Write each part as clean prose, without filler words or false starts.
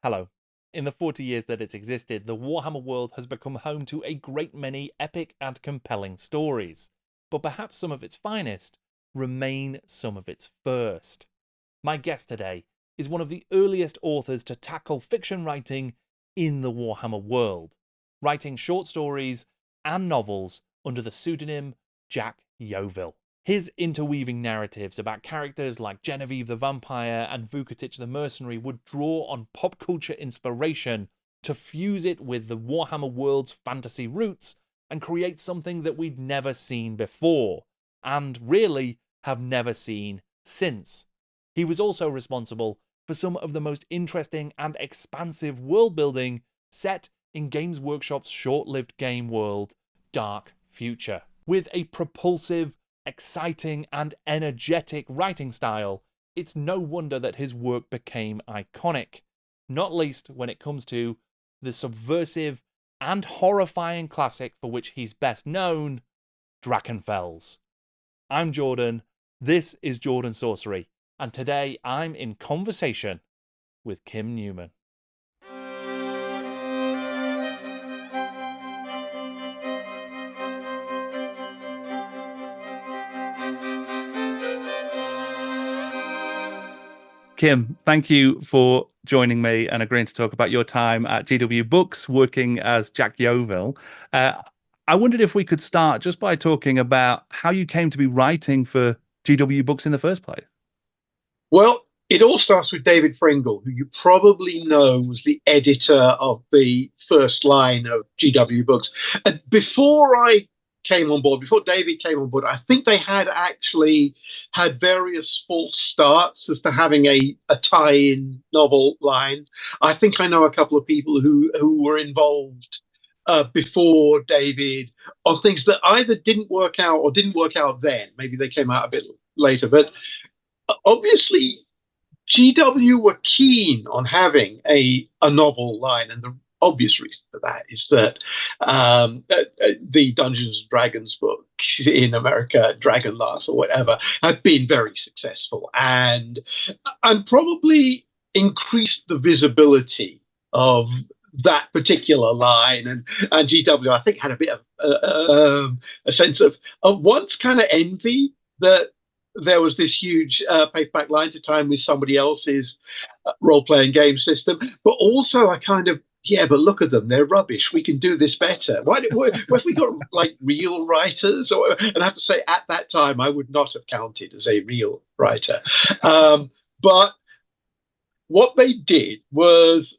Hello. In the 40 years that it's existed, the Warhammer world has become home to a great many epic and compelling stories. But perhaps some of its finest remain some of its first. My guest today is one of the earliest authors to tackle fiction writing in the Warhammer world, writing short stories and novels under the pseudonym Jack Yeovil. His interweaving narratives about characters like Genevieve the Vampire and Vukotic the Mercenary would draw on pop culture inspiration to fuse it with the Warhammer world's fantasy roots and create something that we'd never seen before, and really have never seen since. He was also responsible for some of the most interesting and expansive world building set in Games Workshop's short-lived game world, Dark Future. With a propulsive, exciting and energetic writing style, it's no wonder that his work became iconic, not least when it comes to the subversive and horrifying classic for which he's best known, Drachenfels. I'm Jordan, this is Jordan Sorcery, and today I'm in conversation with Kim Newman. Kim, thank you for joining me and agreeing to talk about your time at GW Books, working as Jack Yeovil. I wondered if we could start just by talking about how you came to be writing for GW Books in the first place. Well, it all starts with David Fringle, who you probably know was the editor of the first line of GW Books. And before David came on board, I think they had actually had various false starts as to having a tie-in novel line. I think I know a couple of people who were involved before David on things that either didn't work out or didn't work out then. Maybe they came out a bit later, but obviously GW were keen on having a novel line, and the obvious reason for that is that the Dungeons and Dragons book in America, Dragonlance or whatever, had been very successful and probably increased the visibility of that particular line, and GW I think had a bit of a sense of once kind of envy that there was this huge paperback line to time with somebody else's role-playing game system, but also a kind of, yeah, but look at them, they're rubbish, we can do this better. What if we got like real writers? And I have to say, at that time I would not have counted as a real writer, but what they did was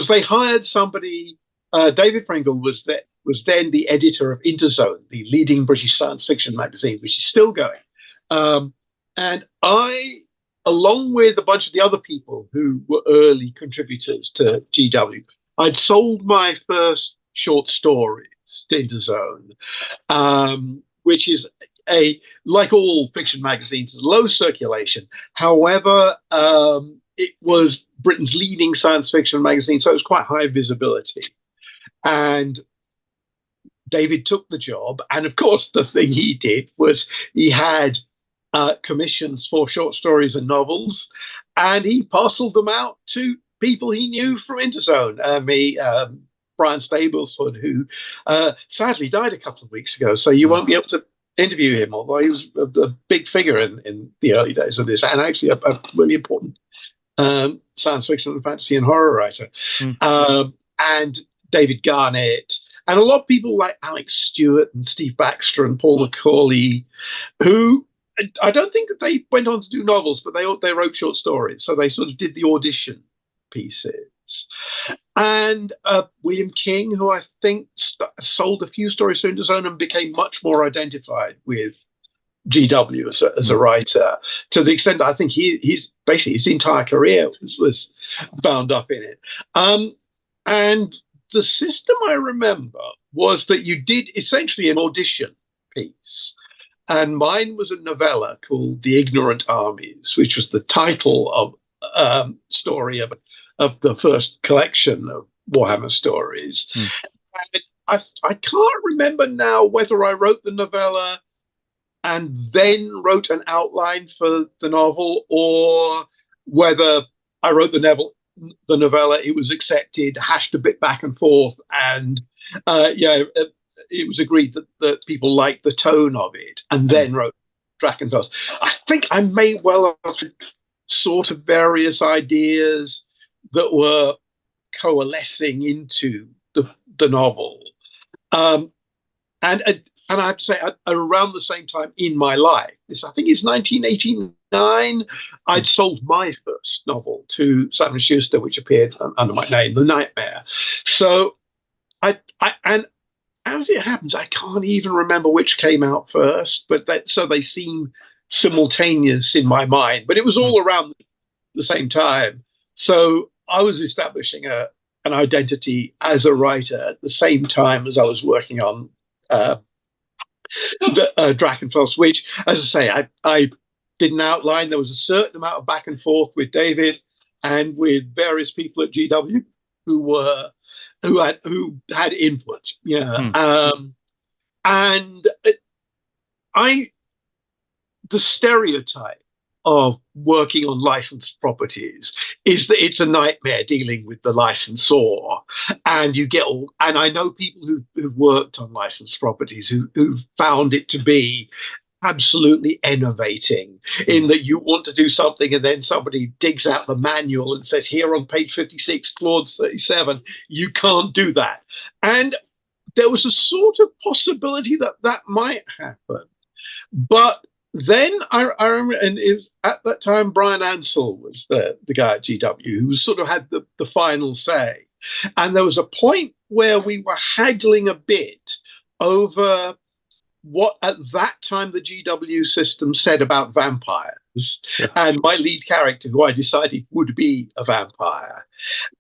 they hired somebody. David Pringle was then the editor of Interzone, the leading British science fiction magazine, which is still going. And I, along with a bunch of the other people who were early contributors to GW, I'd sold my first short stories to Interzone, which is like all fiction magazines, low circulation. However, it was Britain's leading science fiction magazine, so it was quite high visibility. And David took the job, and of course the thing he did was he had commissions for short stories and novels, and he parceled them out to people he knew from Interzone. Brian Stableford, who sadly died a couple of weeks ago, so you won't be able to interview him, although he was a big figure in the early days of this, and actually a really important science fiction and fantasy and horror writer. And David Garnett, and a lot of people like Alex Stewart and Steve Baxter and Paul McCauley, who I don't think that they went on to do novels, but they wrote short stories. So they sort of did the audition pieces. And William King, who I think sold a few stories to Interzone and became much more identified with GW as a writer, to the extent that I think he's basically his entire career was bound up in it. And the system I remember was that you did essentially an audition piece. And mine was a novella called The Ignorant Armies, which was the title of story of the first collection of Warhammer stories. And I can't remember now whether I wrote the novella and then wrote an outline for the novel, or whether I wrote the the novella, it was accepted, hashed a bit back and forth, and it was agreed that people liked the tone of it, and then wrote Drachenfels. I think I may well have sort of various ideas that were coalescing into the novel. And I have to say, around the same time in my life, I think it's 1989, I'd sold my first novel to Simon & Schuster, which appeared under my name, The Nightmare. So and as it happens, I can't even remember which came out first, but so they seem simultaneous in my mind. But it was all around the same time. So I was establishing an identity as a writer at the same time as I was working on Drachenfels, which, as I say, I did an outline. There was a certain amount of back and forth with David and with various people at GW who had input. And the stereotype of working on licensed properties is that it's a nightmare dealing with the licensor, and and I know people who've worked on licensed properties who found it to be absolutely enervating, in that you want to do something and then somebody digs out the manual and says, here on page 56, clause 37, you can't do that. And there was a sort of possibility that might happen. But then I remember, and it was at that time, Brian Ansell was the guy at GW who sort of had the final say. And there was a point where we were haggling a bit over what at that time the GW system said about vampires. Sure. And my lead character, who I decided would be a vampire.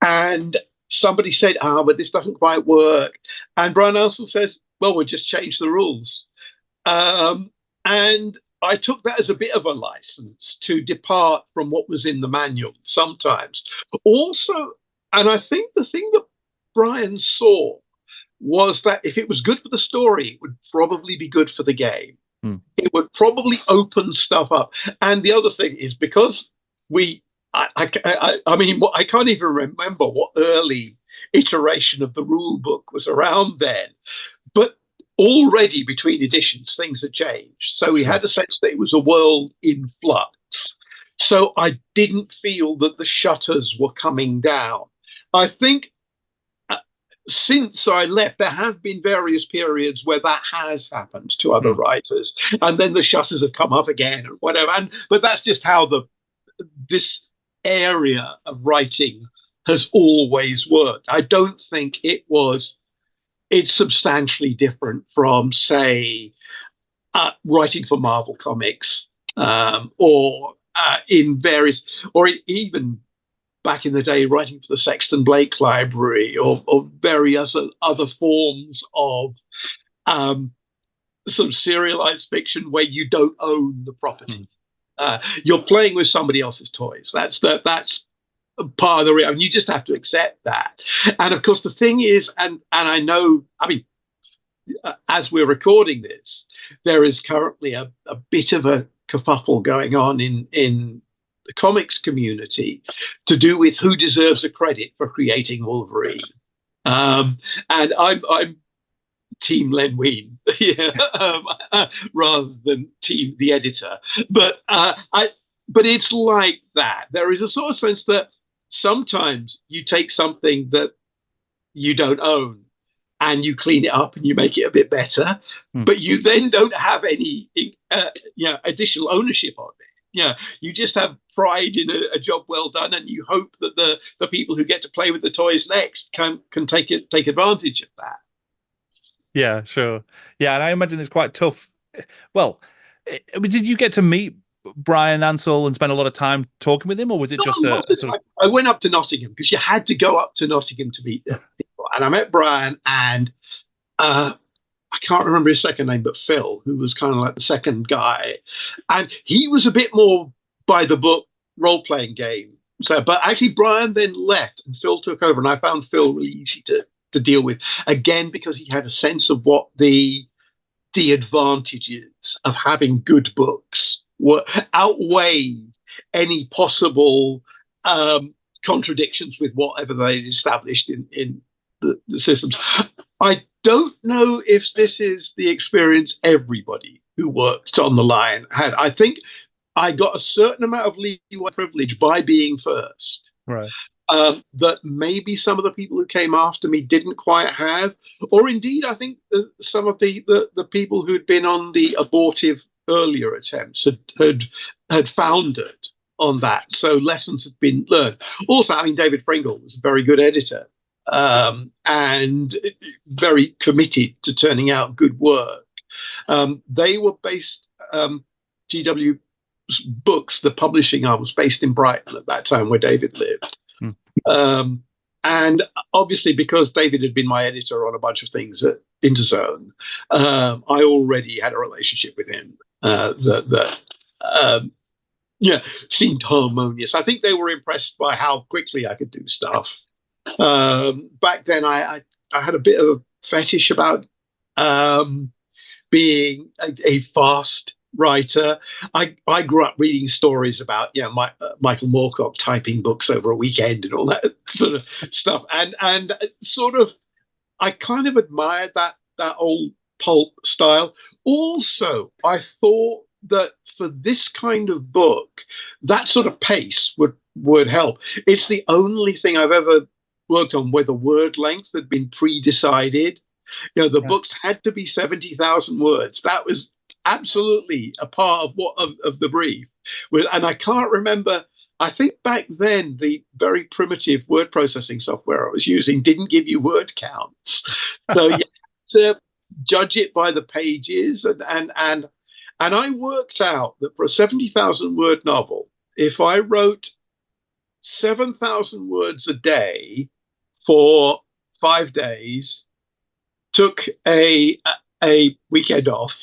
And somebody said, but this doesn't quite work. And Brian Ansell says, well, we'll just change the rules. And I took that as a bit of a license to depart from what was in the manual sometimes. Also, and I think the thing that Brian saw was that if it was good for the story, it would probably be good for the game. It would probably open stuff up. And the other thing is, because I mean, I can't even remember what early iteration of the rule book was around then, but already between editions, things had changed. So we had a sense that it was a world in flux. So I didn't feel that the shutters were coming down. I think since I left, there have been various periods where that has happened to other writers, and then the shutters have come up again or whatever. But that's just how this area of writing has always worked. I don't think it's substantially different from, say, writing for Marvel Comics, or in various, or even back in the day, writing for the Sexton Blake Library, or various other forms of sort of serialized fiction where you don't own the property. You're playing with somebody else's toys. That's part of the reality. You just have to accept that. And of course, the thing is, and I know, I mean, as we're recording this, there is currently a bit of a kerfuffle going on in the comics community to do with who deserves the credit for creating Wolverine. And I'm Team Len Wein, rather than Team the editor. But it's like that. There is a sort of sense that sometimes you take something that you don't own and you clean it up and you make it a bit better, but you then don't have any additional ownership of it. You just have pride in a job well done, and you hope that the people who get to play with the toys next can take advantage of that. Yeah, sure. Yeah, and I imagine it's quite tough. Well, did you get to meet Brian Ansell and spend a lot of time talking with him, or was it just I went up to Nottingham because you had to go up to Nottingham to meet people, and I met Brian, and I can't remember his second name, but Phil, who was kind of like the second guy, and he was a bit more by the book role-playing game. So, but actually, Brian then left, and Phil took over, and I found Phil really easy to deal with, again, because he had a sense of what the advantages of having good books were, outweighed any possible contradictions with whatever they established in the systems. I don't know if this is the experience everybody who worked on the line had. I think I got a certain amount of leeway privilege by being first. Right. That maybe some of the people who came after me didn't quite have, or indeed, I think some of the people who'd been on the abortive earlier attempts had foundered on that. So lessons had been learned. Also, I mean, David Pringle was a very good editor and very committed to turning out good work. They were based, GW Books, the publishing arm, was based in Brighton at that time where David lived. And obviously, because David had been my editor on a bunch of things at Interzone, I already had a relationship with him that seemed harmonious. I think they were impressed by how quickly I could do stuff. Back then, I had a bit of a fetish about being a fast writer. I grew up reading stories about Michael Moorcock typing books over a weekend and all that sort of stuff, and sort of I kind of admired that old pulp style. Also, I thought that for this kind of book, that sort of pace would help. It's the only thing I've ever worked on where the word length had been pre-decided. The books had to be 70,000 words. That was absolutely a part of the brief. And I can't remember. I think back then the very primitive word processing software I was using didn't give you word counts, so you had to judge it by the pages. And I worked out that for a 70,000 word novel, if I wrote 7,000 words a day for 5 days, took a weekend off,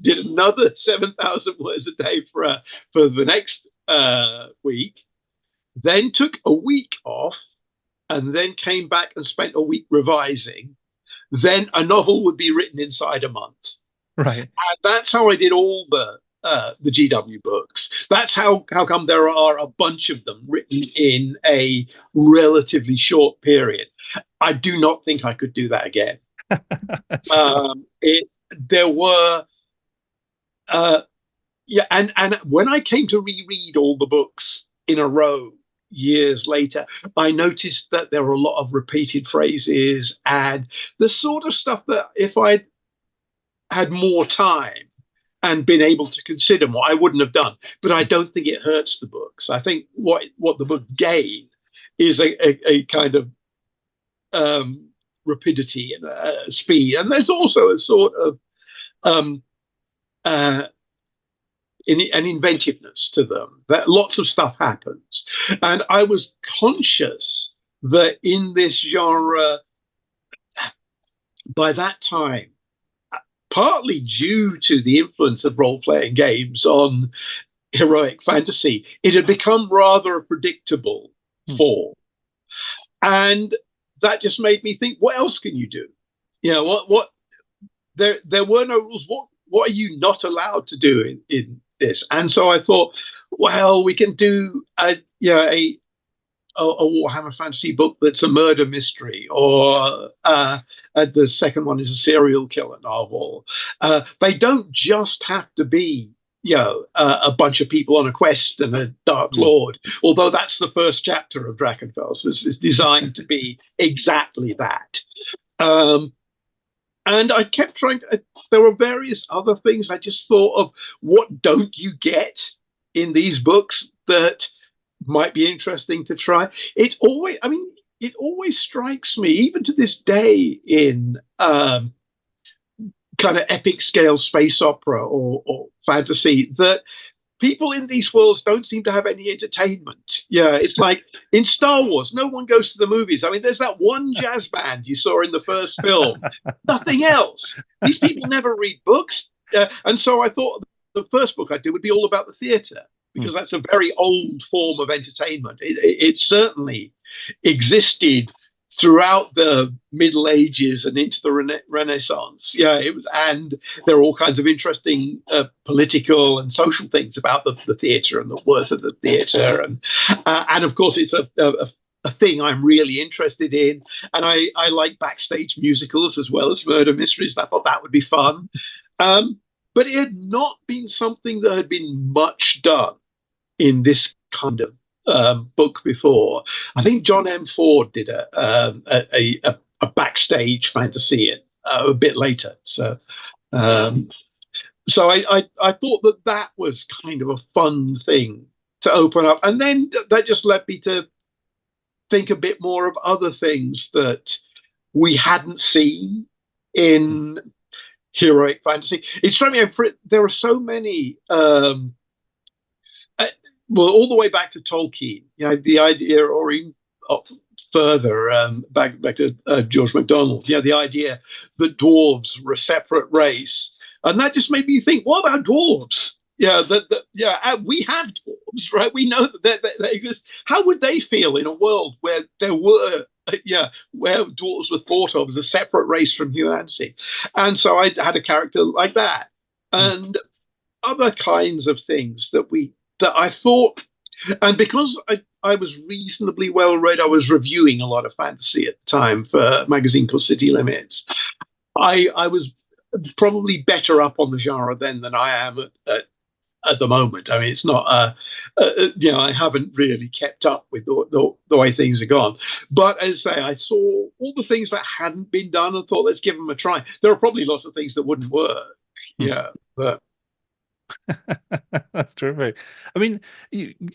did another 7,000 words a day for the next week, then took a week off, and then came back and spent a week revising, then a novel would be written inside a month. Right. And that's how I did all the GW books. That's how come there are a bunch of them written in a relatively short period. I do not think I could do that again. There were and when I came to reread all the books in a row years later, I noticed that there were a lot of repeated phrases and the sort of stuff that if I'd had more time and been able to consider more, I wouldn't have done. But I don't think it hurts the books. I think what the book gained is a kind of rapidity and speed. And there's also a sort of an inventiveness to them, that lots of stuff happens. And I was conscious that in this genre, by that time, partly due to the influence of role-playing games on heroic fantasy, it had become rather a predictable form. And that just made me think, what else can you do? What there were no rules. What are you not allowed to do in this? And so I thought, well, we can do a Warhammer Fantasy book that's a murder mystery, or the second one is a serial killer novel. They don't just have to be a bunch of people on a quest and a Dark Lord, although that's the first chapter of Drachenfels. It's designed to be exactly that. And I kept trying to, there were various other things. I just thought of, what don't you get in these books that might be interesting to try? It always strikes me, even to this day, in kind of epic scale space opera or fantasy, that people in these worlds don't seem to have any entertainment. It's like in Star Wars, no one goes to the movies. I mean, there's that one jazz band you saw in the first film, nothing else. These people never read books. And so I thought the first book I'd do would be all about the theatre, because that's a very old form of entertainment. It certainly existed throughout the Middle Ages and into the Renaissance. Yeah, it was, and there are all kinds of interesting political and social things about the theatre and the worth of the theatre, and of course it's a thing I'm really interested in, and I like backstage musicals as well as murder mysteries. I thought that would be fun, but it had not been something that had been much done in this kind of book before. I think John M. Ford did a backstage fantasy a bit later. Um, so I thought that was kind of a fun thing to open up, and then that just led me to think a bit more of other things that we hadn't seen in heroic fantasy. It struck me there are so many. Well, all the way back to Tolkien, the idea, or even further back to George MacDonald, the idea that dwarves were a separate race, and that just made me think, what about dwarves? We have dwarves, right? We know that they exist. How would they feel in a world where there were, where dwarves were thought of as a separate race from humanity? And so I had a character like that, and other kinds of things that I thought, and because I was reasonably well read, I was reviewing a lot of fantasy at the time for a magazine called City Limits. I was probably better up on the genre then than I am at the moment. I mean, it's not, I haven't really kept up with the way things are gone. But as I say, I saw all the things that hadn't been done and thought, let's give them a try. There are probably lots of things that wouldn't work. But. That's terrific. I mean,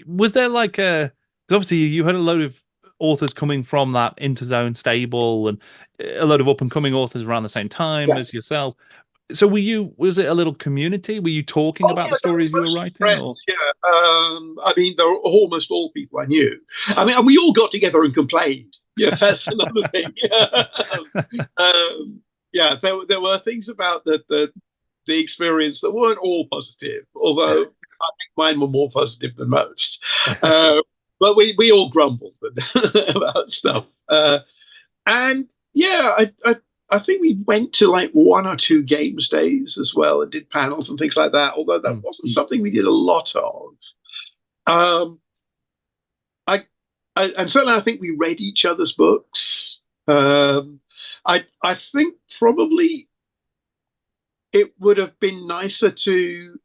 was there like because obviously you had a load of authors coming from that Interzone stable and a load of up and coming authors around the same time as yourself. So was it a little community? Were you talking about the stories you were writing? Friends, I mean, they're almost all people I knew. I mean, we all got together and complained. Yeah, that's another thing. There were things about the experience that weren't all positive, although I think mine were more positive than most. But we all grumbled about stuff. And I think we went to like 1 or 2 games days as well and did panels and things like that, although that wasn't something we did a lot of. And certainly I think we read each other's books. I think probably it would have been nicer to.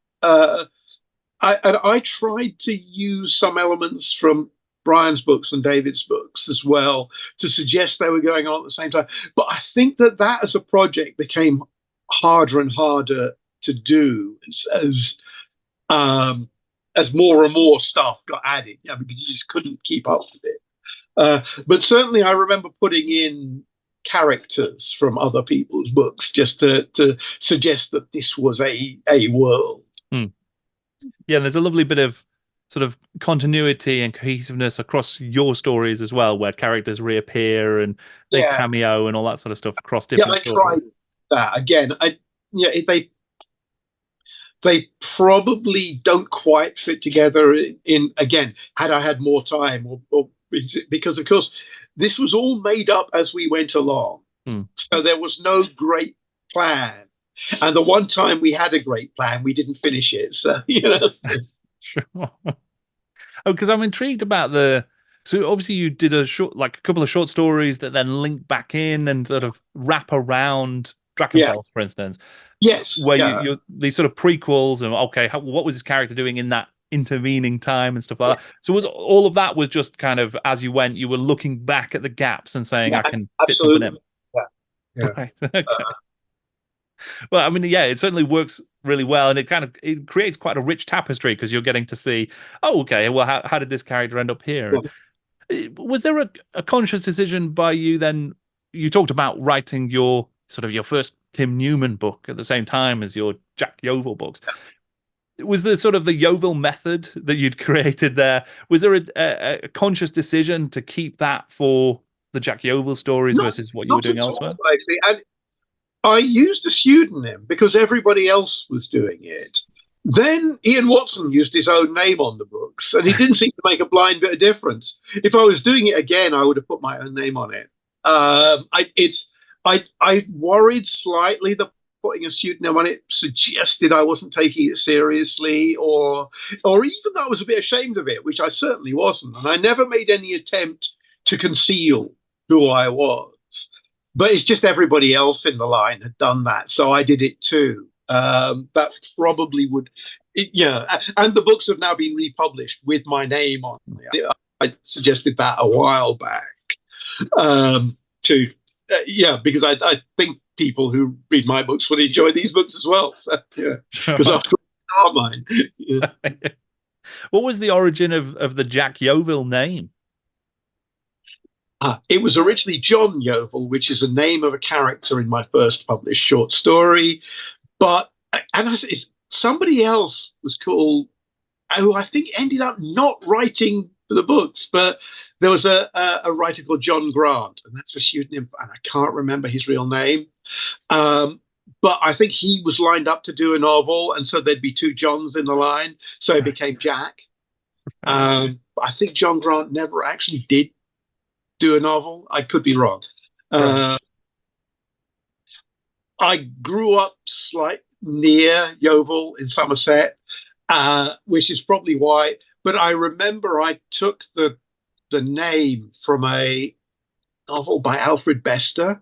I tried to use some elements from Brian's books and David's books as well to suggest they were going on at the same time. But I think that as a project became harder and harder to do as more and more stuff got added, because you just couldn't keep up with it. But certainly I remember putting in characters from other people's books just to suggest that this was a world. Yeah, there's a lovely bit of sort of continuity and cohesiveness across your stories as well, where characters reappear and they cameo and all that sort of stuff across different stories. Tried that again. They probably don't quite fit together in again. Had I had more time, or because of course this was all made up as we went along, so there was no great plan. And the one time we had a great plan, we didn't finish it. So Sure. Oh, because I'm intrigued about so obviously you did a couple of short stories that then link back in and sort of wrap around Drachenfels, for instance. Yes. Where you these sort of prequels and what was this character doing in that intervening time and stuff like that. So was all of that was just kind of as you went, you were looking back at the gaps and saying, I can fit something in. Yeah. Right. Okay. Well, I mean, it certainly works really well, and it creates quite a rich tapestry because you're getting to see, well, how did this character end up here? Was there a conscious decision by you then? You talked about writing your first Tim Newman book at the same time as your Jack Yeovil books. Was there sort of the Yeovil method that you'd created there? Was there a conscious decision to keep that for the Jack Yeovil stories versus what you were doing elsewhere? Actually. And I used a pseudonym because everybody else was doing it. Then Ian Watson used his own name on the books, and it didn't seem to make a blind bit of difference. If I was doing it again, I would have put my own name on it. I worried slightly that putting a pseudonym on it suggested I wasn't taking it seriously, or even though I was a bit ashamed of it, which I certainly wasn't, and I never made any attempt to conceal who I was. But it's just everybody else in the line had done that, so I did it too. That probably would, yeah. And the books have now been republished with my name on it. I suggested that a while back. To yeah, because I think people who read my books would enjoy these books as well. So yeah, because after all, are mine. Yeah. What was the origin of the Jack Yeovil name? It was originally John Yeovil, which is the name of a character in my first published short story. But somebody else was called, who I think ended up not writing for the books, but there was a writer called John Grant, and that's a pseudonym, and I can't remember his real name. But I think he was lined up to do a novel, and so there'd be two Johns in the line, so it became Jack. I think John Grant never actually did do a novel. I could be wrong. I grew up near Yeovil in Somerset, which is probably why. But I remember I took the name from a novel by Alfred Bester,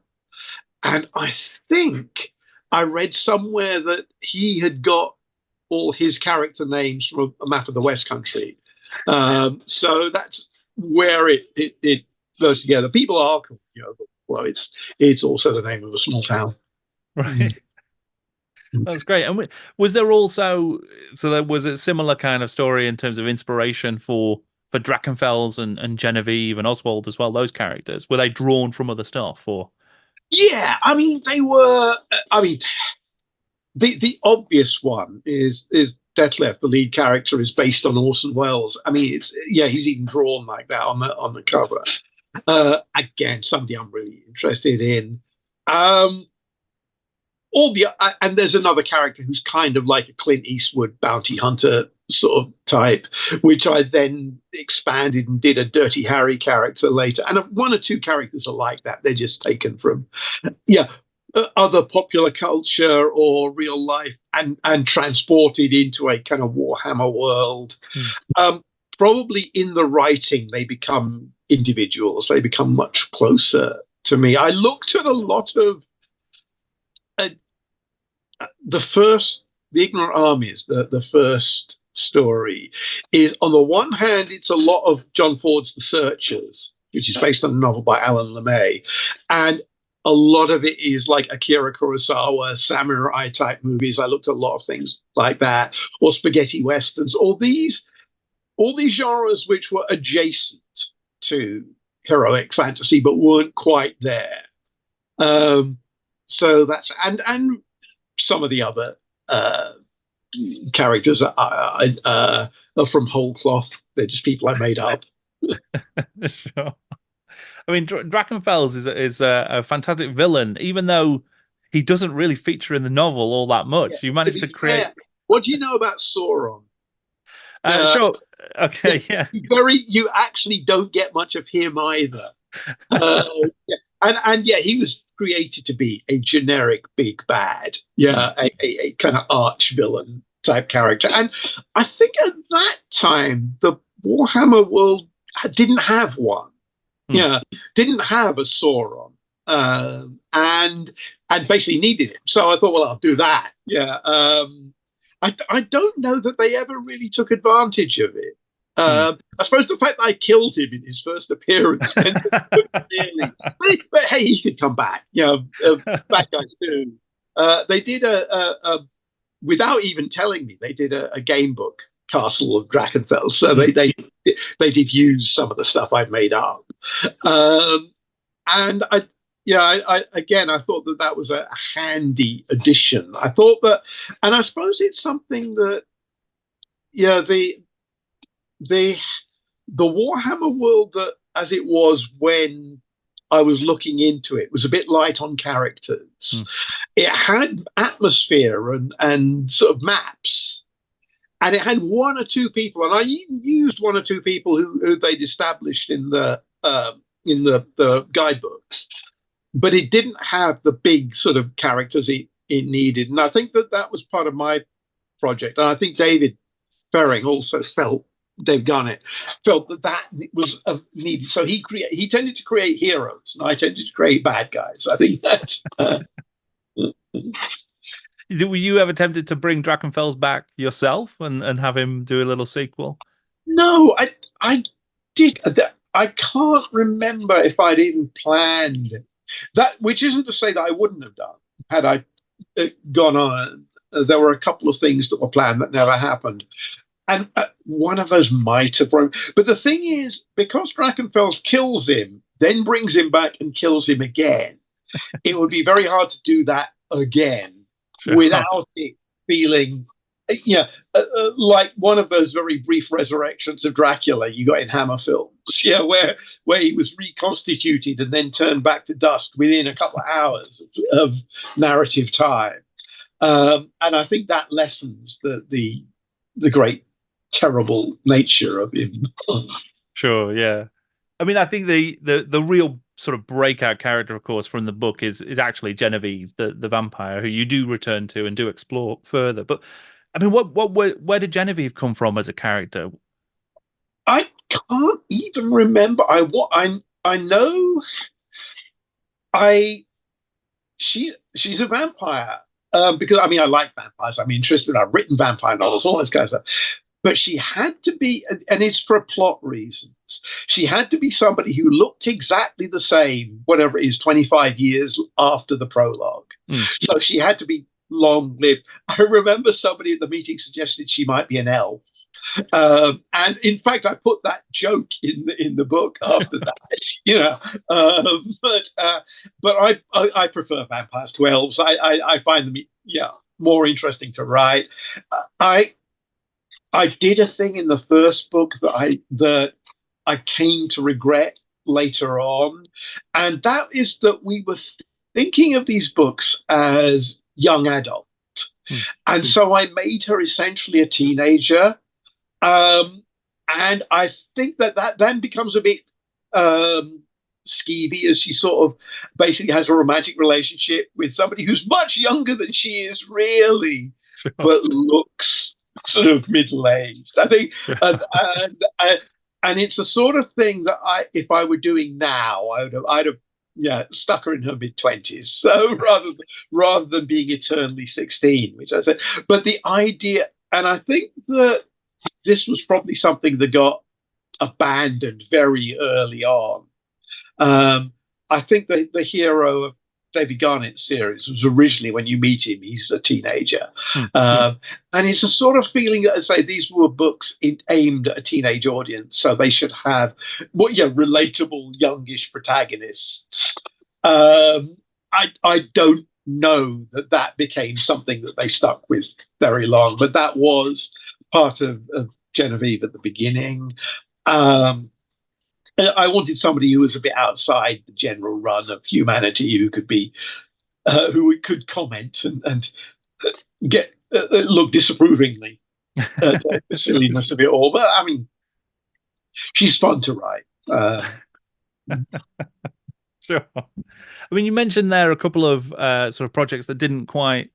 and I think I read somewhere that he had got all his character names from a map of the West Country. So that's where it goes together. People are called Yeovil. Well, it's also the name of a small town. Right. That's great. And was there also, so there was a similar kind of story in terms of inspiration for Drachenfels and Genevieve and Oswald as well, those characters? Were they drawn from other stuff, or? Yeah, I mean, they were, I mean, the obvious one is Detlef, the lead character, is based on Orson Welles. I mean, he's even drawn like that on the cover. Again, somebody I'm really interested in. And there's another character who's kind of like a Clint Eastwood bounty hunter sort of type, which I then expanded and did a Dirty Harry character later. And one or two characters are like that. They're just taken from, other popular culture or real life and transported into a kind of Warhammer world. Probably in the writing, they become individuals. They become much closer to me. I looked at a lot of the Ignorant Armies, the first story, is on the one hand, it's a lot of John Ford's The Searchers, which is based on a novel by Alan LeMay. And a lot of it is like Akira Kurosawa, samurai type movies. I looked at a lot of things like that, or spaghetti westerns, all these genres which were adjacent to heroic fantasy but weren't quite there. So that's and some of the other characters are from whole cloth. They're just people I made up. Sure. I mean, Drachenfels is a fantastic villain, even though he doesn't really feature in the novel all that much. You managed to create. Fair. What do you know about Sauron? Sure. Okay. Yeah. You actually don't get much of him either. And he was created to be a generic big bad. A kind of arch villain type character. And I think at that time the Warhammer world didn't have one. Didn't have a Sauron, and basically needed him. So I thought, well, I'll do that. I don't know that they ever really took advantage of it. I suppose the fact that I killed him in his first appearance, really. But hey, he could come back. Bad guys do. They did without even telling me, they did a game book, Castle of Drachenfels. So they did use some of the stuff I'd made up. And I thought that was a handy addition. I thought that, and I suppose it's something that, the Warhammer world that as it was when I was looking into it was a bit light on characters. It had atmosphere and sort of maps. And it had one or two people, and I even used one or two people who they'd established in the the guidebooks, but it didn't have the big sort of characters it needed. And I think that was part of my project. And I think David Ferring also Dave Garnett felt that was needed. So he tended to create heroes, and I tended to create bad guys. I think that's. Were you ever tempted to bring Drachenfels back yourself and have him do a little sequel? No, I did. I can't remember if I'd even planned that, which isn't to say that I wouldn't have done had I gone on. There were a couple of things that were planned that never happened. And one of those might have broken. But the thing is, because Drachenfels kills him, then brings him back and kills him again, it would be very hard to do that again without it feeling, like one of those very brief resurrections of Dracula you got in Hammer films, where he was reconstituted and then turned back to dust within a couple of hours of narrative time. And I think that lessens the great terrible nature of him. Sure, yeah. I mean, I think the real sort of breakout character, of course, from the book is actually Genevieve, the vampire, who you do return to and do explore further. But I mean, where did Genevieve come from as a character? I can't even remember. I know she's a vampire. Because I mean, I like vampires. I'm interested. I've written vampire novels, all this kind of stuff. But she had to be, and it's for plot reasons, she had to be somebody who looked exactly the same, whatever it is, 25 years after the prologue. So she had to be long lived. I remember somebody at the meeting suggested she might be an elf. And in fact, I put that joke in the book after that, but I prefer vampires to elves. I find them, more interesting to write. I did a thing in the first book that I came to regret later on, and that is that we were thinking of these books as young adult, and so I made her essentially a teenager. And I think that then becomes a bit skeevy, as she sort of basically has a romantic relationship with somebody who's much younger than she is, really, but looks sort of middle-aged. I think, and it's the sort of thing that if I were doing now, I'd have stuck her in her mid-20s. So rather than being eternally 16, which I said, but the idea, and I think that this was probably something that got abandoned very early on. I think the hero of David Garnett's series was originally, when you meet him, he's a teenager. And it's a sort of feeling that, I say, these were books aimed at a teenage audience, so they should have relatable youngish protagonists. I don't know that became something that they stuck with very long, but that was part of Genevieve at the beginning. I wanted somebody who was a bit outside the general run of humanity, who could be, who could comment and get look disapprovingly at the silliness of it all. But I mean, she's fun to write. Sure. I mean, you mentioned there a couple of sort of projects that didn't quite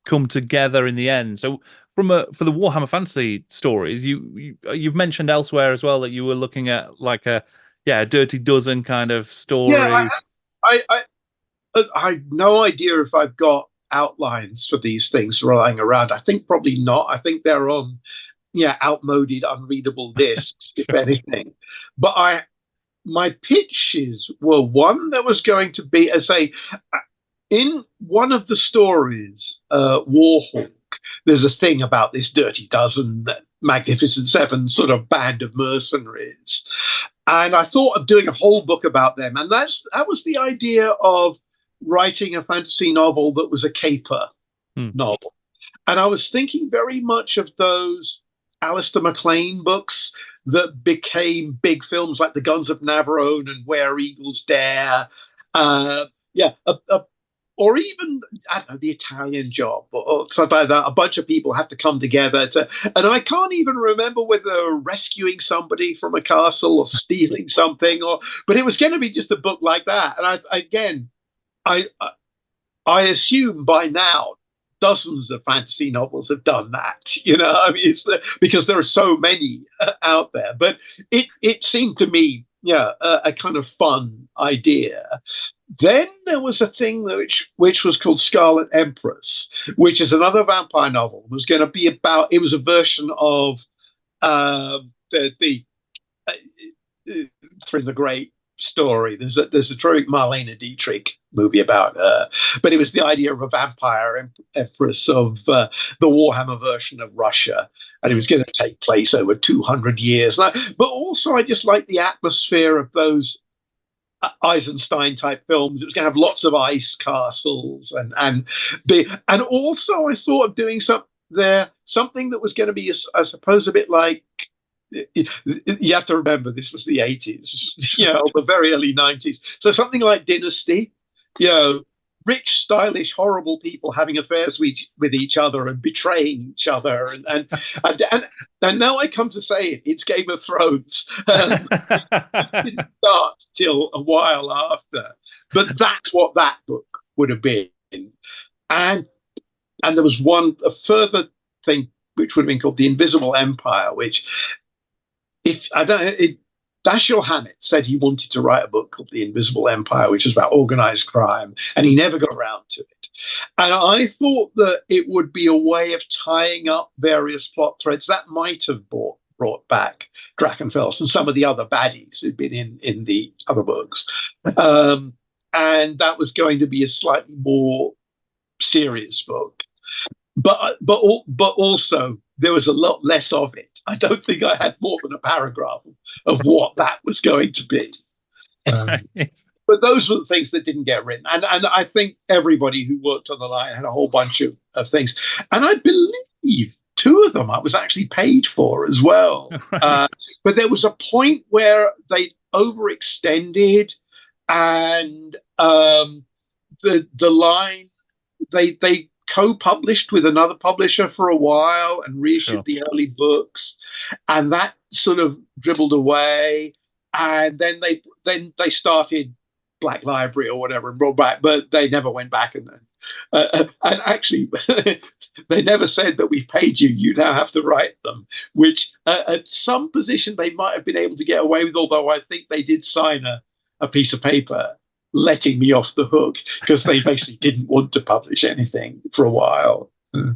come together in the end. So for the Warhammer Fantasy stories, you've mentioned elsewhere as well that you were looking at like a Dirty Dozen kind of story. Yeah, I've no idea if I've got outlines for these things lying around. I think probably not. I think they're on outmoded, unreadable discs, if anything. But my pitches were one that was going to be, as in one of the stories, Warhawk, there's a thing about this Dirty Dozen, Magnificent Seven sort of band of mercenaries. And I thought of doing a whole book about them. And that was the idea of writing a fantasy novel that was a caper novel. And I was thinking very much of those Alistair MacLean books that became big films like The Guns of Navarone and Where Eagles Dare. A or even I don't know, the Italian Job, or something like that. A bunch of people have to come together to, and I can't even remember whether they were rescuing somebody from a castle or stealing something, but it was going to be just a book like that. And I I assume by now dozens of fantasy novels have done that. I mean, because there are so many out there. But it seemed to me, yeah, a kind of fun idea. Then there was a thing which was called Scarlet Empress, which is another vampire novel. It was going to be about. It was a version of the Through the Great story. There's a terrific Marlene Dietrich movie about her, but it was the idea of a vampire empress of the Warhammer version of Russia, and it was going to take place over 200 years. But also, I just like the atmosphere of those Eisenstein type films. It was going to have lots of ice castles and also I thought of doing something that was going to be, I suppose, a bit like. You have to remember this was the 80s, the very early 90s. So something like Dynasty, rich, stylish, horrible people having affairs with each other and betraying each other. And now I come to say it's Game of Thrones. It didn't start till a while after. But that's what that book would have been. And there was a further thing which would have been called The Invisible Empire, which if I don't Dashiell Hammett said he wanted to write a book called The Invisible Empire, which is about organized crime, and he never got around to it. And I thought that it would be a way of tying up various plot threads that might have brought back Drachenfels and some of the other baddies who'd been in the other books. And that was going to be a slightly more serious book. But also there was a lot less of it. I don't think I had more than a paragraph of what that was going to be. But those were the things that didn't get written. And I think everybody who worked on the line had a whole bunch of things. And I believe two of them I was actually paid for as well. Right. But there was a point where they overextended, and the line they co-published with another publisher for a while and reissued the early books, and that sort of dribbled away. And then they started Black Library or whatever and brought back, but they never went back. And actually, they never said that we paid you. You now have to write them, which at some position they might have been able to get away with. Although I think they did sign a piece of paper letting me off the hook because they basically didn't want to publish anything for a while. Right.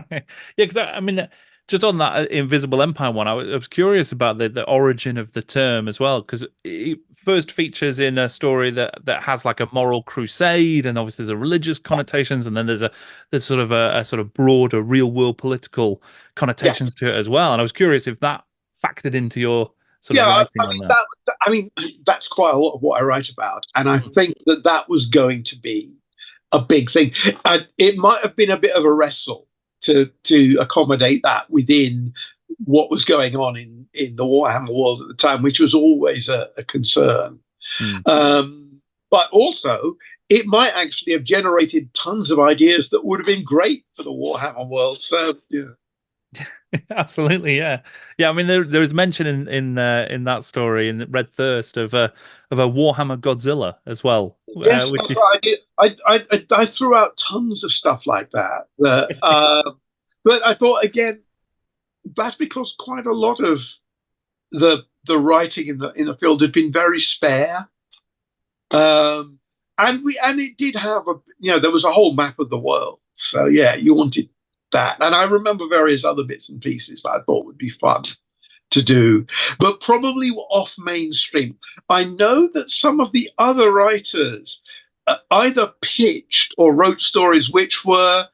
Yeah, because I mean, just on that Invisible Empire one, I was curious about the origin of the term as well, because it first features in a story that has like a moral crusade, and obviously there's a religious connotations, and then there's sort of a sort of broader real world political connotations to it as well. And I was curious if that factored into your sort of writing on that. I mean, that's quite a lot of what I write about, and I think that was going to be a big thing. It might have been a bit of a wrestle to accommodate that within what was going on in the Warhammer world at the time, which was always a concern. But also, it might actually have generated tons of ideas that would have been great for the Warhammer world. So, yeah. Absolutely, yeah. I mean, there is mention in that story in Red Thirst of a Warhammer Godzilla as well. Yes, which I threw out tons of stuff like that. But I thought, again, that's because quite a lot of the writing in the field had been very spare, and it did have there was a whole map of the world. So yeah, you wanted that. And I remember various other bits and pieces that I thought would be fun to do, but probably off mainstream. I know that some of the other writers either pitched or wrote stories which were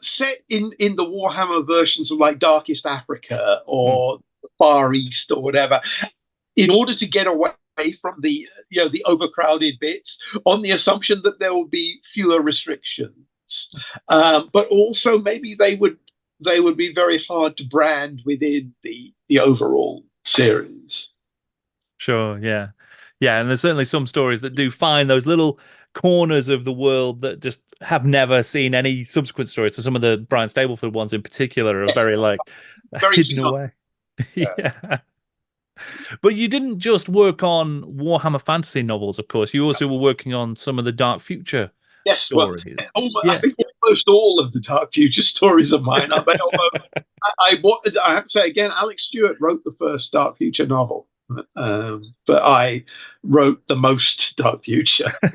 set in the Warhammer versions of like Darkest Africa or Far East or whatever, in order to get away from the overcrowded bits, on the assumption that there will be fewer restrictions. But also maybe they would be very hard to brand within the overall series. Sure, yeah. Yeah, and there's certainly some stories that do find those little corners of the world that just have never seen any subsequent stories. So some of the Brian Stableford ones in particular are very like Very hidden keen on away. that. Yeah. But you didn't just work on Warhammer Fantasy novels, of course. You also were working on some of the Dark Future Yes, well, stories. I Yeah. think almost all of the Dark Future stories of mine are they. Although I have to say again, Alex Stewart wrote the first Dark Future novel, but I wrote the most Dark Future. I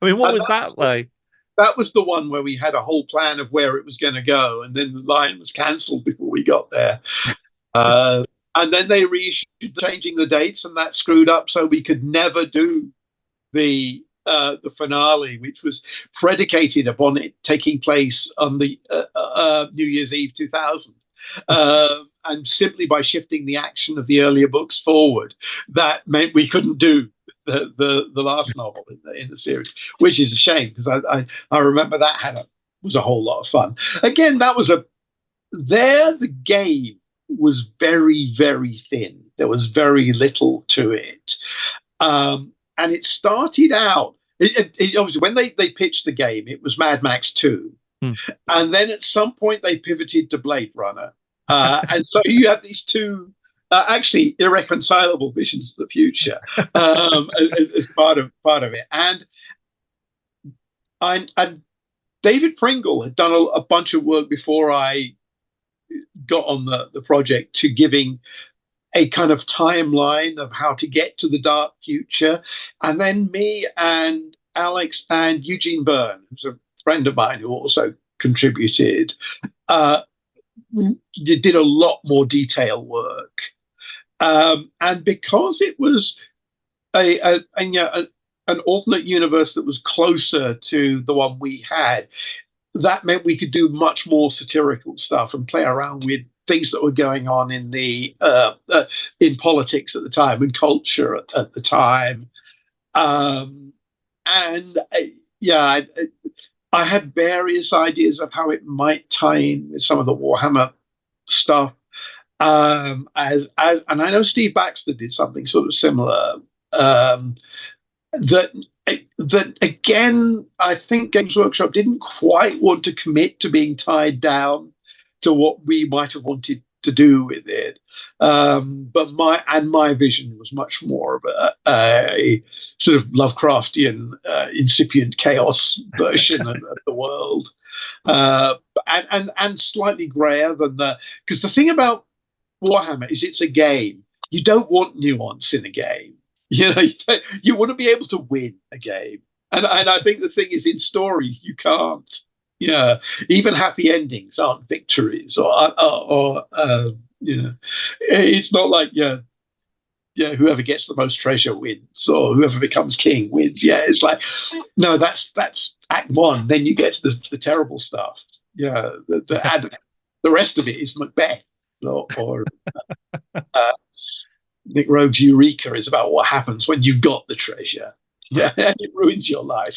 mean, what And was that like? that was the one where we had a whole plan of where it was going to go, and then the line was cancelled before we got there. Uh, and then they reissued, changing the dates, and that screwed up, so we could never do the finale, which was predicated upon it taking place on the New Year's Eve 2000. And simply by shifting the action of the earlier books forward, that meant we couldn't do the last novel in the series, which is a shame because I remember that was a whole lot of fun. Again, that was the game was very, very thin. There was very little to it. And it started out, obviously, when they pitched the game, it was Mad Max 2. And then at some point, they pivoted to Blade Runner. And so you have these two actually irreconcilable visions of the future as part of it. And David Pringle had done a bunch of work before I got on the project to giving a kind of timeline of how to get to the dark future. And then me and Alex and Eugene Byrne, who's a friend of mine who also contributed, did a lot more detail work. And because it was an alternate universe that was closer to the one we had, that meant we could do much more satirical stuff and play around with things that were going on in in politics at the time and culture at the time. And yeah, I had various ideas of how it might tie in with some of the Warhammer stuff. And I know Steve Baxter did something sort of similar. That again, I think Games Workshop didn't quite want to commit to being tied down to what we might have wanted to do with it. But my vision was much more of a sort of Lovecraftian incipient chaos version of the world, and slightly grayer than because the thing about Warhammer is it's a game. You don't want nuance in a game. You want to be able to win a game, and I think the thing is in stories you can't. Yeah, even happy endings aren't victories, or it's not like whoever gets the most treasure wins, or whoever becomes king wins. Yeah, it's like no, that's Act One. Then you get to the terrible stuff. Yeah, the rest of it is Macbeth or Nick Rogue's Eureka is about what happens when you've got the treasure. Yeah, and it ruins your life.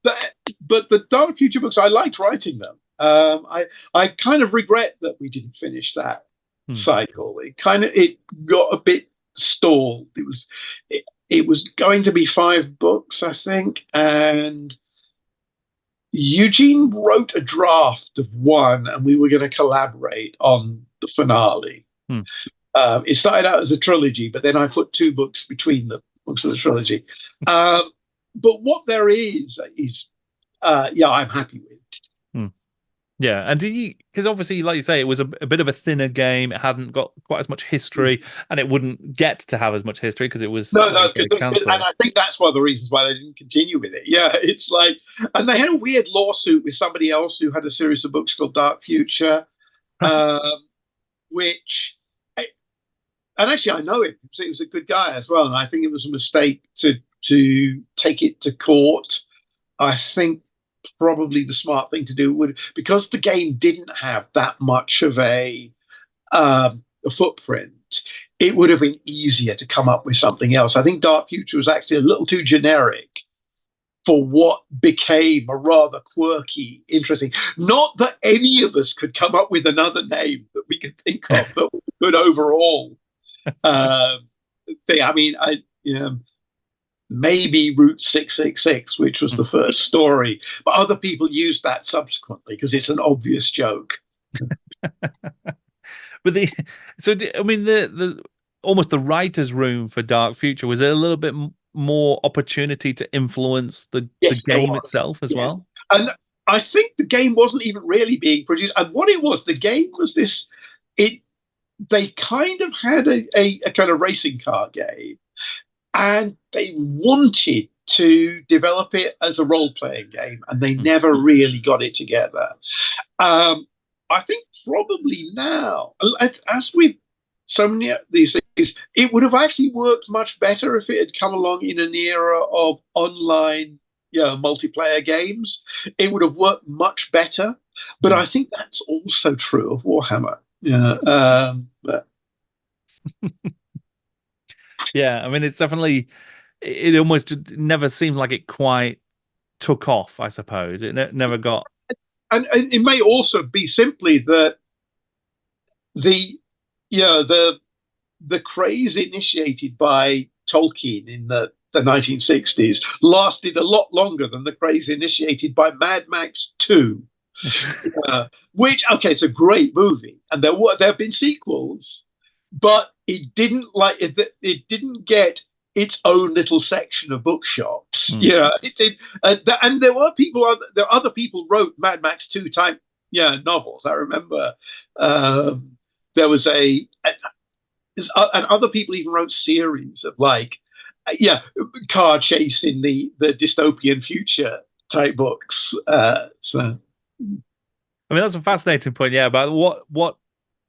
But the Dark Future books, I liked writing them. I kind of regret that we didn't finish that cycle. It got a bit stalled. It was going to be 5 books, I think, and Eugene wrote a draft of 1, and we were going to collaborate on the finale. It started out as a trilogy, but then I put 2 books between the books of the trilogy. But what there is, I'm happy with. Yeah, and because obviously, like you say, it was a bit of a thinner game. It hadn't got quite as much history, and it wouldn't get to have as much history because it was cancelled. And I think that's one of the reasons why they didn't continue with it. Yeah, it's like, and they had a weird lawsuit with somebody else who had a series of books called Dark Future, which. And actually, I know him. He was a good guy as well, and I think it was a mistake to take it to court. I think probably the smart thing to do would, because the game didn't have that much of a footprint, it would have been easier to come up with something else. I think Dark Future was actually a little too generic for what became a rather quirky, interesting. Not that any of us could come up with another name that we could think of that was good overall. thing. I mean, maybe Route 666, which was the first story, but other people used that subsequently because it's an obvious joke. But I mean, the almost the writer's room for Dark Future, was there a little bit more opportunity to influence the Yes, there game was. itself as Yeah. well? And I think the game wasn't even really being produced. And what it was, the game was this. It They kind of had a kind of racing car game, and they wanted to develop it as a role playing game, and they never really got it together. I think probably now, as with so many of these things, it would have actually worked much better if it had come along in an era of online, multiplayer games. It would have worked much better. But I think that's also true of Warhammer. Yeah. Yeah, I mean, it's definitely, it almost never seemed like it quite took off, I suppose. It never got. And it may also be simply that the the craze initiated by Tolkien in the 1960s lasted a lot longer than the craze initiated by Mad Max 2, which, okay, it's a great movie, and there have been sequels, but it didn't get its own little section of bookshops. It did, and there were other people wrote Mad Max 2 type novels. I remember there was and other people even wrote series of car chase in the dystopian future type books. So I mean, that's a fascinating point, yeah, about what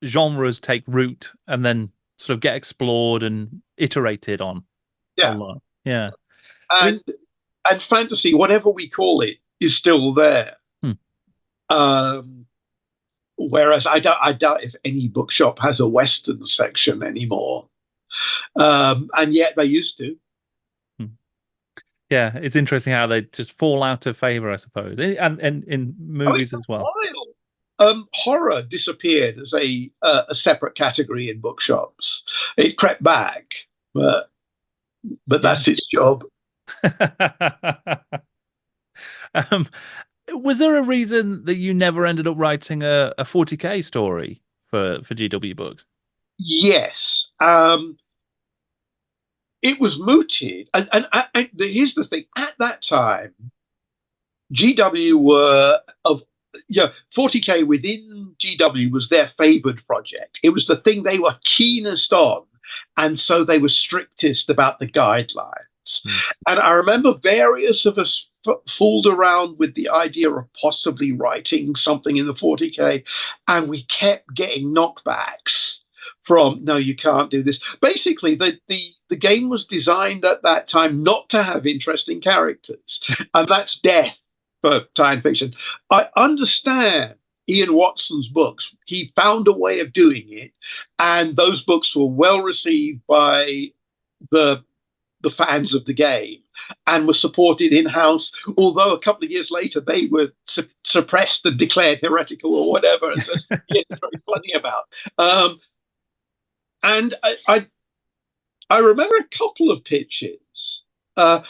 genres take root and then sort of get explored and iterated on a yeah, lot. Yeah. and and fantasy, whatever we call it, is still there. Whereas I doubt if any bookshop has a Western section anymore, and yet they used to. Yeah, it's interesting how they just fall out of favor, I suppose, and in movies as well. Horror disappeared as a separate category in bookshops. It crept back, but that's its job. Was there a reason that you never ended up writing a 40k story for GW books? Yes. It was mooted. And here's the thing. At that time, GW were 40k within GW was their favored project. It was the thing they were keenest on. And so they were strictest about the guidelines. And I remember various of us fooled around with the idea of possibly writing something in the 40k, and we kept getting knockbacks from, no, you can't do this. Basically, the game was designed at that time not to have interesting characters, and that's death for science fiction. I understand Ian Watson's books. He found a way of doing it, and those books were well received by the fans of the game and were supported in-house, although a couple of years later they were suppressed and declared heretical or whatever. And it's very funny about. And I remember a couple of pitches. I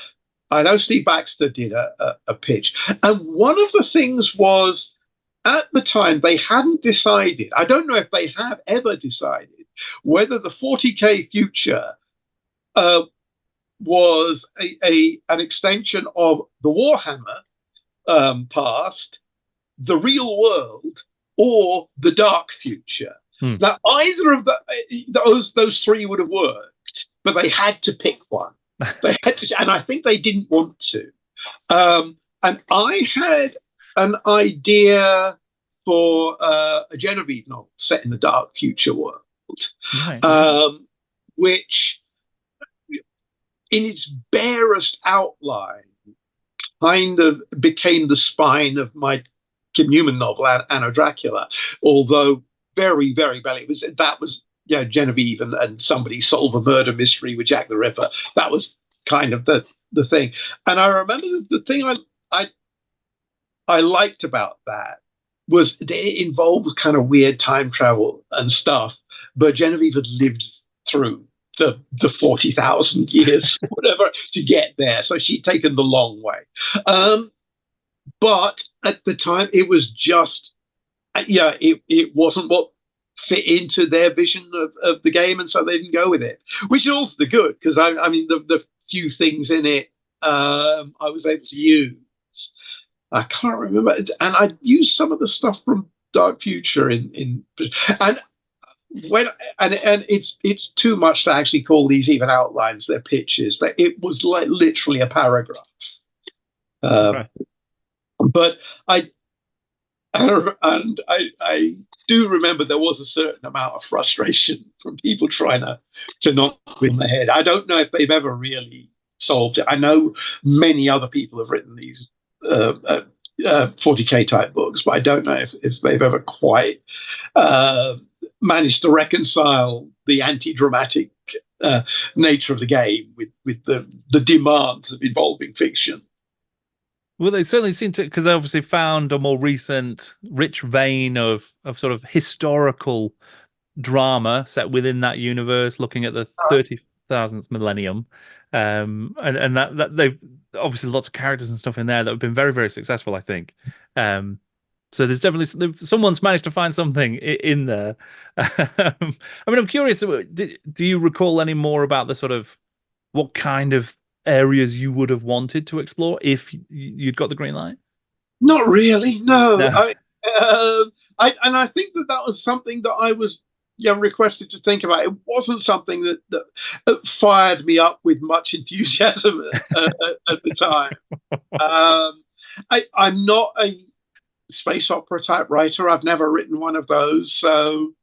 know Steve Baxter did a pitch, and one of the things was, at the time, they hadn't decided. I don't know if they have ever decided whether the 40k future was an extension of the Warhammer past, the real world, or the dark future. Now, either of those three would have worked, but they had to pick one. They had to, and I think they didn't want to. And I had an idea for a Genevieve novel set in the dark future world, which, in its barest outline, kind of became the spine of my Kim Newman novel, Anno Dracula, although very, very badly. That was Genevieve and somebody solve a murder mystery with Jack the Ripper. That was kind of the thing. And I remember the thing I liked about that was it involved kind of weird time travel and stuff, but Genevieve had lived through the 40,000 years, whatever, to get there. So she'd taken the long way. But at the time, it was just, it wasn't what fit into their vision of the game, and so they didn't go with it, which is also the good, because I mean, the few things in it I was able to use. I can't remember, and I used some of the stuff from Dark Future and when and it's too much to actually call these even outlines. They're pitches. That it was like literally a paragraph. Okay. But I do remember there was a certain amount of frustration from people trying to knock me in the head. I don't know if they've ever really solved it. I know many other people have written these 40k type books, but I don't know if they've ever quite managed to reconcile the anti-dramatic nature of the game with the demands of involving fiction. Well, they certainly seem to, because they obviously found a more recent, rich vein of sort of historical drama set within that universe, looking at the 30,000th millennium, and that they've obviously lots of characters and stuff in there that have been very, very successful, I think. So there's definitely someone's managed to find something in there. I mean, I'm curious. Do you recall any more about the sort of what kind of areas you would have wanted to explore if you'd got the green light? Not really, no. No. And I think that was something that I was requested to think about. It wasn't something that fired me up with much enthusiasm at the time. I'm not a space opera type writer. I've never written one of those, so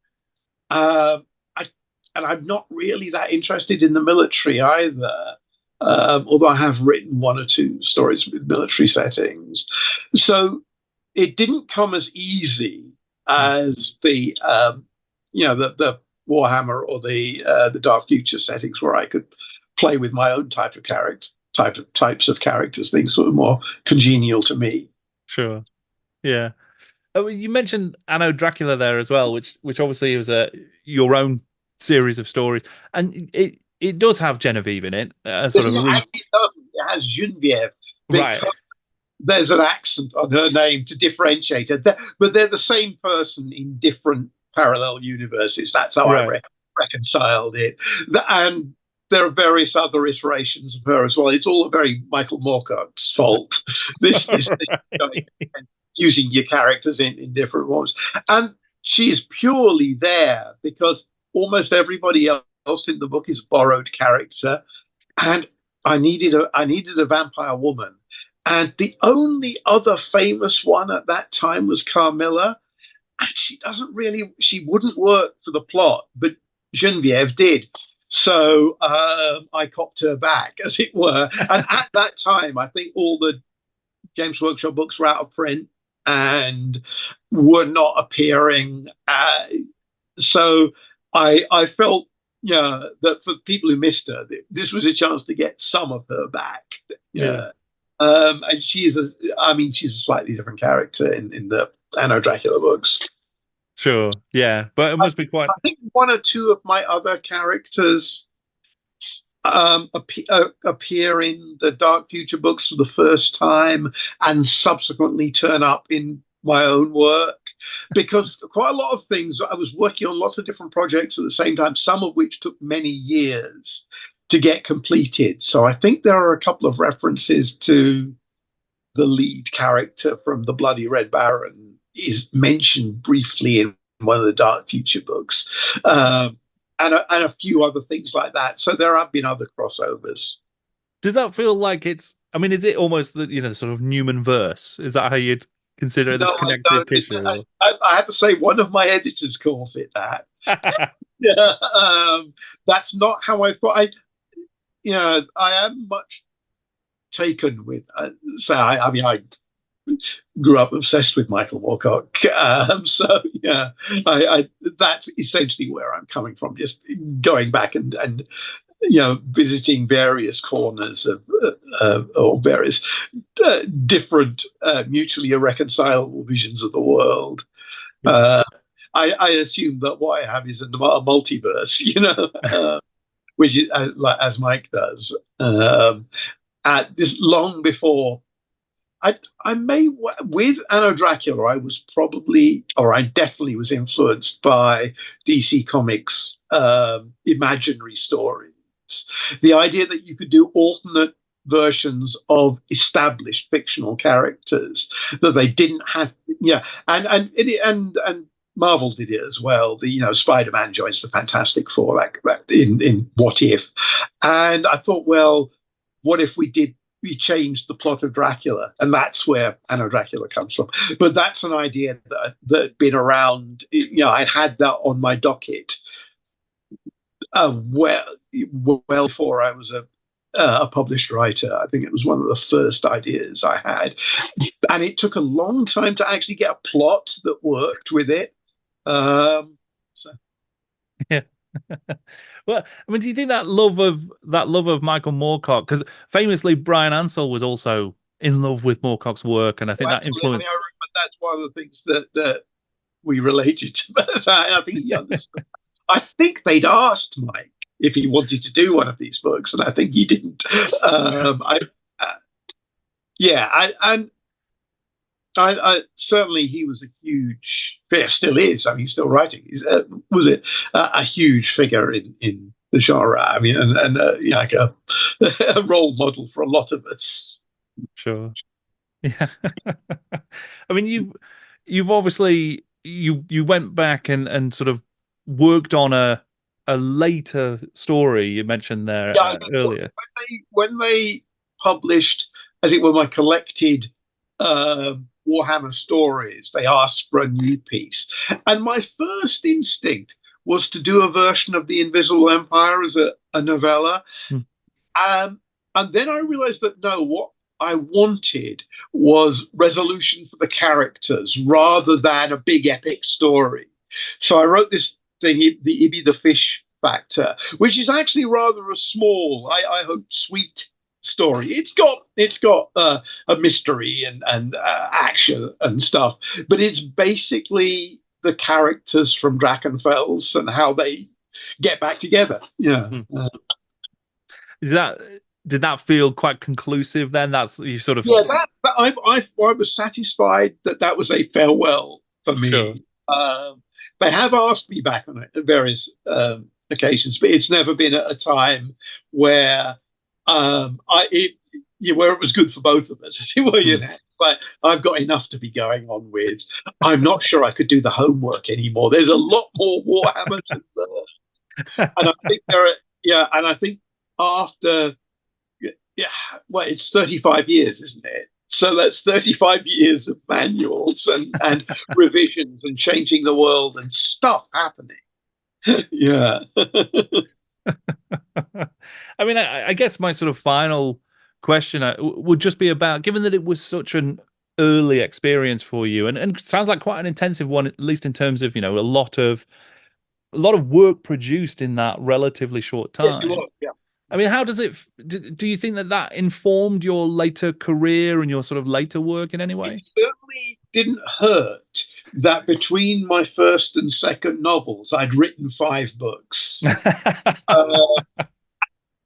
I'm not really that interested in the military either. Although I have written one or two stories with military settings, so it didn't come as easy as the Warhammer or the Dark Future settings, where I could play with my own types of characters, things that were more congenial to me. Sure. Yeah. Oh, you mentioned Anno Dracula there as well, which obviously was your own series of stories, and it does have Genevieve in it. Actually, it doesn't. It has Genevieve, right? There's an accent on her name to differentiate her, but they're the same person in different parallel universes. That's how I reconciled it. And there are various other iterations of her as well. It's all a very Michael Moorcock's fault. This thing, using your characters in different ones, and she is purely there because almost everybody else in the book is a borrowed character, and I needed a vampire woman, and the only other famous one at that time was Carmilla, and she wouldn't work for the plot, but Genevieve did. So I copped her back, as it were. And at that time, I think all the Games Workshop books were out of print and were not appearing. So I felt that for people who missed her, this was a chance to get some of her back. And she's a slightly different character in the Anno Dracula books. Sure, yeah, but it must be quite. I think one or two of my other characters appear in the Dark Future books for the first time and subsequently turn up in my own work, because quite a lot of things, I was working on lots of different projects at the same time, some of which took many years to get completed. So I think there are a couple of references to the lead character from The Bloody Red Baron is mentioned briefly in one of the Dark Future books, and a few other things like that. So there have been other crossovers. Does that feel like it's? I mean, is it almost the sort of Newman verse? Is that how you'd consider this connective tissue? I have to say, one of my editors calls it that. That's not how I thought. I am much taken with. I grew up obsessed with Michael Moorcock, so that's essentially where I'm coming from. Just going back and visiting various corners of or various different mutually irreconcilable visions of the world. I assume that what I have is a multiverse, which is like as Mike does. At this long before I may with Anno Dracula, I was probably, or I definitely was influenced by DC Comics imaginary stories. The idea that you could do alternate versions of established fictional characters that they didn't have, yeah, and Marvel did it as well. The Spider-Man joins the Fantastic Four like that in What If, and I thought, well, what if we changed the plot of Dracula, and that's where Anno Dracula comes from. But that's an idea that had been around. I'd had that on my docket well before I was a published writer. I think it was one of the first ideas I had, and it took a long time to actually get a plot that worked with it. So. Yeah. Well, I mean, do you think that love of Michael Moorcock, because famously Brian Ansell was also in love with Moorcock's work, and I think that influenced. That's one of the things that we related to. I think he understood. I think they'd asked Mike if he wanted to do one of these books, and I think he didn't. I certainly he was a huge figure, still is. I mean, he's still writing. He's was it a huge figure in the genre? I mean, and like a role model for a lot of us. Sure. Yeah. I mean, you've obviously you went back and sort of worked on a later story you mentioned there earlier. When they published, as it were, my collected Warhammer stories, they asked for a new piece, and my first instinct was to do a version of the Invisible Empire as a novella. And then I realized that no, what I wanted was resolution for the characters rather than a big epic story. So I wrote this thing, the Ibby the Fish Factor, which is actually rather a small, I hope, sweet story. It's got a mystery and action and stuff, but it's basically the characters from Drachenfels and how they get back together. Yeah. Did that feel quite conclusive then? That's you sort of. Yeah, I was satisfied that was a farewell for me. Sure. They have asked me back on it at various occasions, but it's never been at a time where where it was good for both of us, as it were, But I've got enough to be going on with. I'm not sure I could do the homework anymore. There's a lot more Warhammer to learn, and I think and I think after. Yeah, well, it's 35 years, isn't it? So that's 35 years of manuals and revisions and changing the world and stuff happening. Yeah. I mean, I guess my sort of final question would just be about, given that it was such an early experience for you, and sounds like quite an intensive one, at least in terms of, a lot of work produced in that relatively short time. Yeah. I mean, how does it? Do you think that informed your later career and your sort of later work in any way? It certainly didn't hurt that between my first and second novels, I'd written 5 books.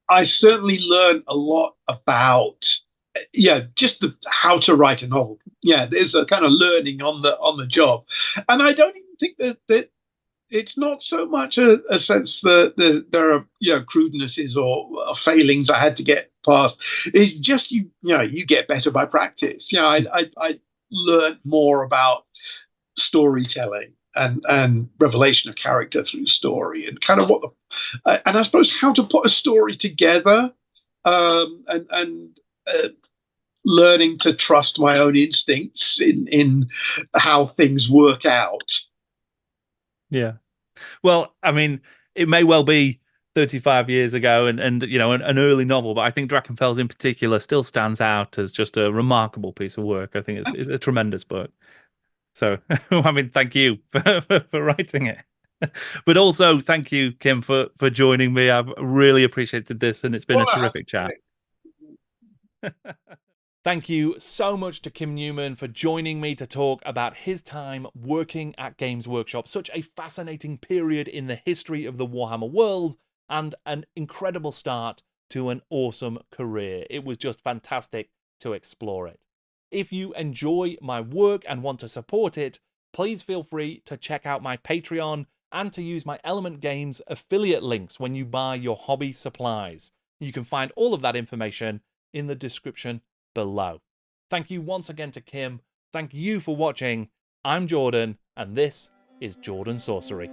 I certainly learned a lot about, just how to write a novel. Yeah, there's a kind of learning on the job, and I don't even think that it's not so much a sense that there are crudenesses or failings I had to get past. It's just you get better by practice. I learned more about storytelling and revelation of character through story and kind of and I suppose how to put a story together, and learning to trust my own instincts in how things work out. Yeah. Well, I mean, it may well be 35 years ago and an early novel, but I think Drachenfels in particular still stands out as just a remarkable piece of work. I think it's a tremendous book. So, I mean, thank you for writing it. But also thank you, Kim, for joining me. I've really appreciated this, and it's been a terrific chat. Thank you so much to Kim Newman for joining me to talk about his time working at Games Workshop, such a fascinating period in the history of the Warhammer world, and an incredible start to an awesome career. It was just fantastic to explore it. If you enjoy my work and want to support it, please feel free to check out my Patreon and to use my Element Games affiliate links when you buy your hobby supplies. You can find all of that information in the description below. Thank you once again to Kim. Thank you for watching. I'm Jordan, and this is Jordan Sorcery.